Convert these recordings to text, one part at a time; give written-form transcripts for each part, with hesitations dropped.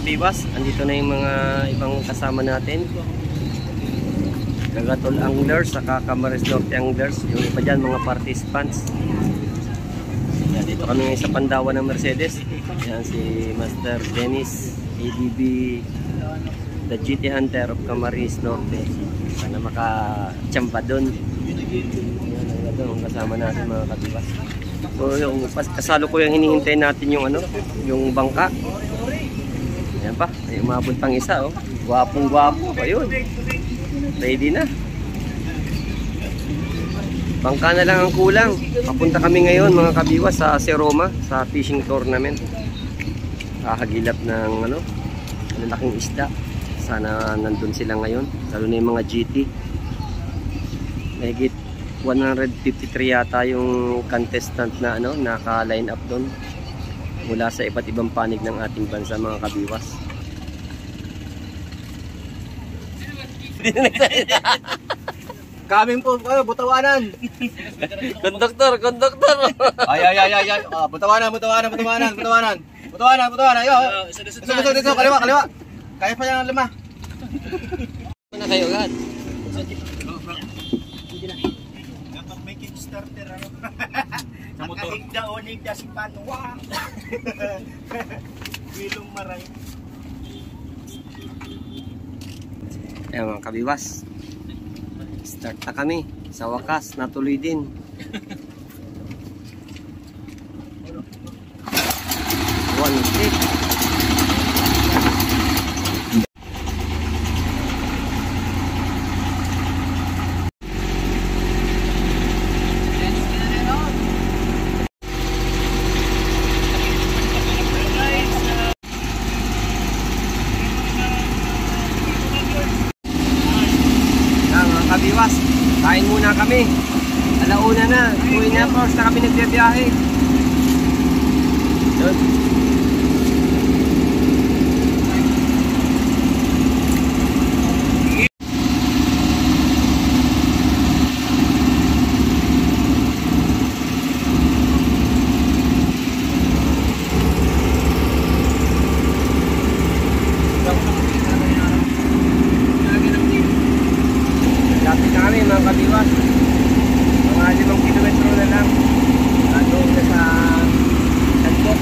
kabiwas, andito na yung mga ibang kasama natin. Gagatol Anglers, saka Camarines Norte Anglers. Yung iba dyan, mga participants. Yan, dito kami ngayon sa Pandawan ng Mercedes. Yan si Master Dennis, ADB, the GT Hunter of Camarines Norte. Sana makachamba doon. Yan, ang kasama natin mga kabiwas. So yung kasalo ko yung hinihintay natin yung ano, yung bangka. Ayan pa, may umabot pang isa oh. Gwapong gwapo, ayun. Ready na. Bangka na lang ang kulang. Papunta kami ngayon mga kabiwas sa Seroma, sa fishing tournament. Kahagilap ng ano, malaking isda. Sana nandun sila ngayon, lalo na yung mga GT. Mahigit 153 yata yung contestant na ano, naka-line up doon mula sa iba't ibang panig ng ating bansa mga kabiwas. Kaming po, Butawanan. Konduktor. Ay. Butawanan. Yo. Dito, kaliwa. Kaya pa yan ang 5. Ano kayo agad? Dapat may kickstarter ano. Nakahigda o nigda si Panwa. Wilong maray. Ayan mga kabiwas, start na kami. Sa wakas, natuloy din. One stick. Kabiwas, kain muna kami. Alauna na, 2.5 hours na kami nagbiyahe. Yun. Lapit na kami mga kabiwas. Mga 5 kilometro na lang. Doon na sa Tandok.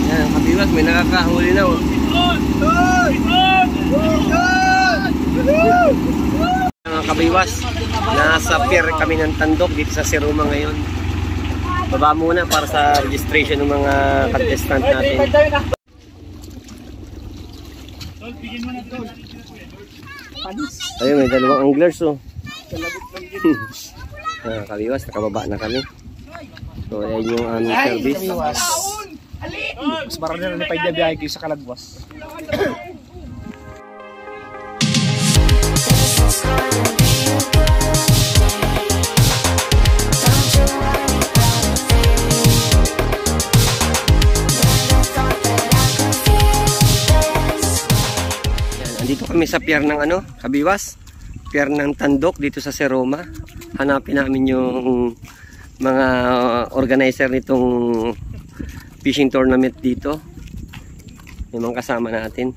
Yan, kabiwas, may nakakahuli na oh. Mga kabiwas, nasa pier kami ng Tandok dito sa Seroma ngayon. Baba muna para sa registration ng mga contestant natin. Ayun, may 2 anglers oh. Kabiwas, nakababa na kami. So ayan yung aming service. Mas marami na nalipay na biyahe kayo sa Kalagwas. Dito kami sa pier ng ano, kabiwas, pier ng Tandok dito sa Seroma. Hanapin namin yung mga organizer nitong fishing tournament dito. Yung mga kasama natin.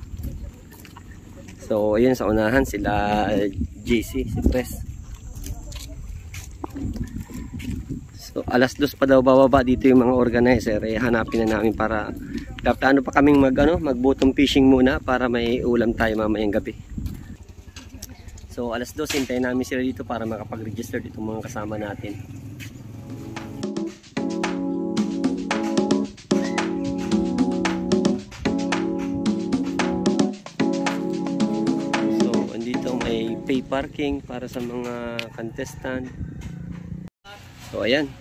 So ayun, sa unahan sila JC, si Pres. So alas 2 pa daw bababa dito yung mga organizer. Hanapin na namin para ano pa kaming magbottom fishing muna para may ulam tayo mamayang gabi. So alas 2 hintayin namin sila dito para makapag-register dito mga kasama natin. So andito may pay parking para sa mga contestant. So ayan,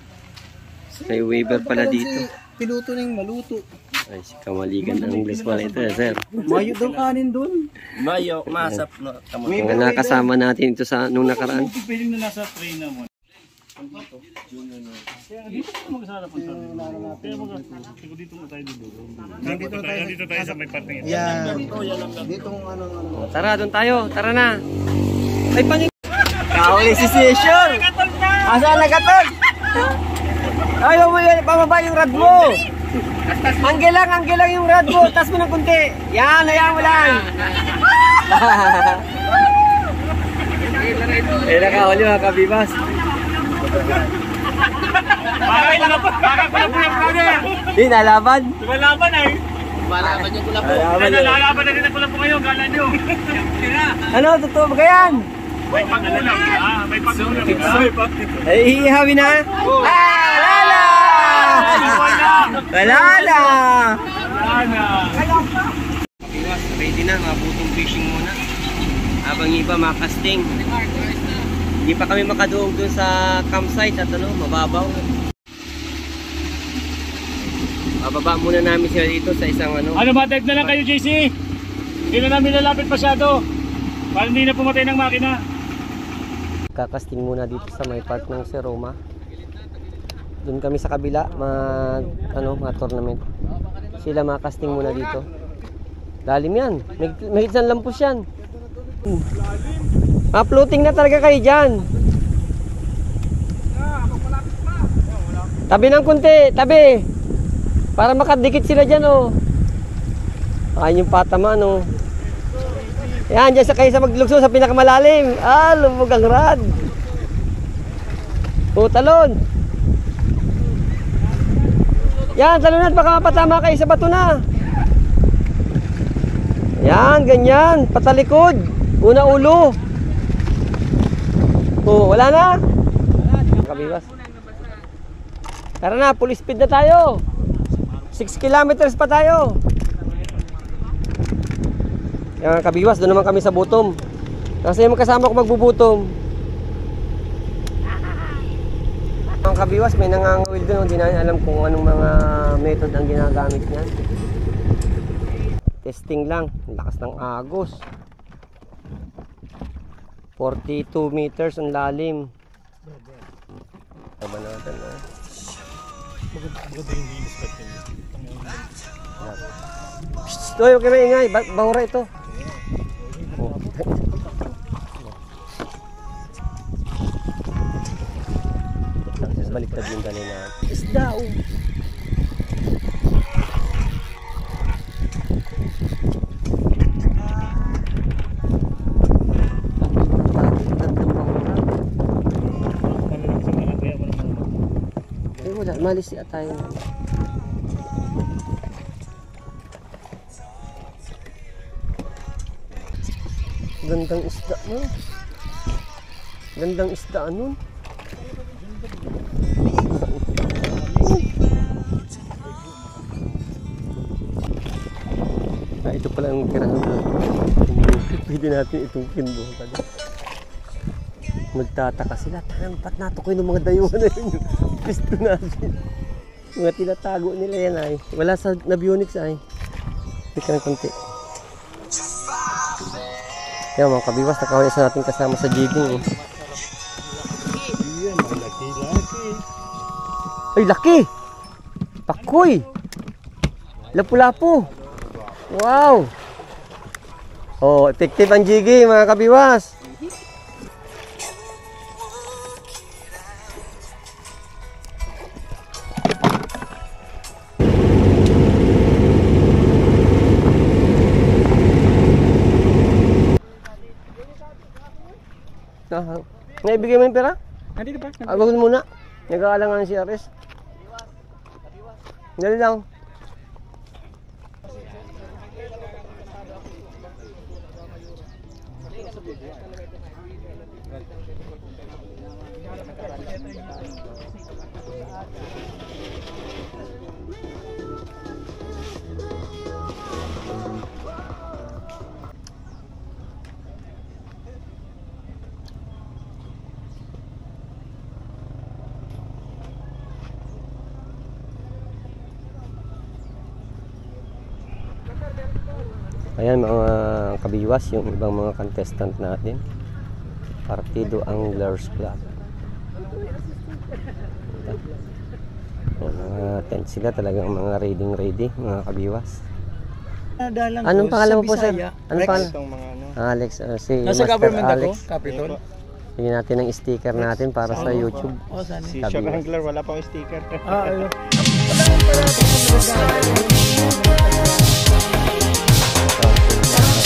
may waiver pala dito. Piluto ng maluto. Ay, si Kamaligan ang English pala ito, sir. Mayo daw kanin doon. Mayo, masap no. Mga nakasama natin ito sa nung nakaraan. Piling na nasa train na mo. Dito ko magsara pa sa. Kaya dito na tayo dito. Dito tayo sa may parting ito. Yan. Dito ano. Tara, doon tayo. Tara na. Ay, Kauli si Session. Asa nagatag? Ayaw mo yan, pababa yung rad mo. Angle lang yung rod mo. Tas mo ng kunti. Yan, hayaan mo lang. Eh, nakahuli mga kabibas. Baka ko na po yung brother. Di, nalaban. Lumalaban ay. Malaman yung kula po. Nalalaban na rin ako lang po kayo. Gala nyo. Ano, totoo ba yan? May pag-ulam. May pag-ulam. Ay, ihawi na? Wala na! Wala na! Kabibas, ready na. Mabutong fishing muna. Habang iba makasting. Hindi pa kami makaduog dun sa campsite at ano, mababaw. Bababa muna namin sila dito sa isang ano. Ano ba, dive na lang kayo, JC? Hindi na namin lalapit masyado. Para hindi na pumatay ng makina. Kakasting muna dito sa may park ng Seroma. Doon kami sa kabila mga tournament. Sila makasting muna dito. Lalim yan. May isang lampos yan. Floating na talaga kayo dyan. Tabi ng kunti, tabi. Para makadikit sila dyan, oh. Ayun yung patama, no. Yan, dyan sa kayo sa maglugso sa pinakamalalim. Lumubog ang rad. Talon. Yan, talon at baka mapatama kayo sa bato na. Yan, ganyan. Patalikod. Una ulo. Wala na. Kabibas. Tara na, full speed na tayo. 6 kilometers pa tayo. Yan, kabibas, doon naman kami sa bottom. Kasi yung kasama ko magbubutom. Ang kabibas, may nangangawil doon. Hindi namin alam kung anong mga method ang ginagamit niyan. Testing lang. Lakas ng agos. 42 meters ang lalim. Tama natin, eh. Hoy, huwag ka maingay. Bahura ito. Baliktad yung dali na isda. Wala, malis siya tayo. Gandang isda mo. Gandang isda nun. Ito pala ang kirahan na. Pwede natin itong pinbuhan. Magtataka sila. Ba't natukoy ng mga dayuhan na yun? Pisto natin. Mga tinatago nila yan ay. Wala sa Navionics ay. Ika ng konti. Yan mga kabibas. Nakawala sa natin kasama sa jigging. Ay, laki! Pakoy! Lapu-lapu! Wow! Oh, effective ang jigging mga kabiwas. Naibigay mo yung pera? Nandito pa. Agawin muna. Nag-aalangan si Ares. Dali lang. Ayan mga kabiwas, yung ibang mga contestant natin. Partido Anglers Club. Mga tent sila talagang mga ready, mga kabiwas. Anong pangalan mo po sir? Anong pangalan? Alex. Si nasa Master government Alex. ako, Capitol. Bigyan natin ng sticker natin para sa YouTube. Si Shock Angler, wala pang sticker.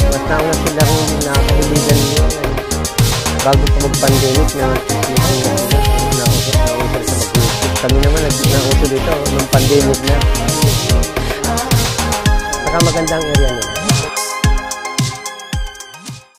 Mas nauna silang nakakahiligan nyo. Bago pa mag-pandemic na nauso sa mag-YouTube. Kami naman nauso dito nung pandemic na. Saka magandang area nila.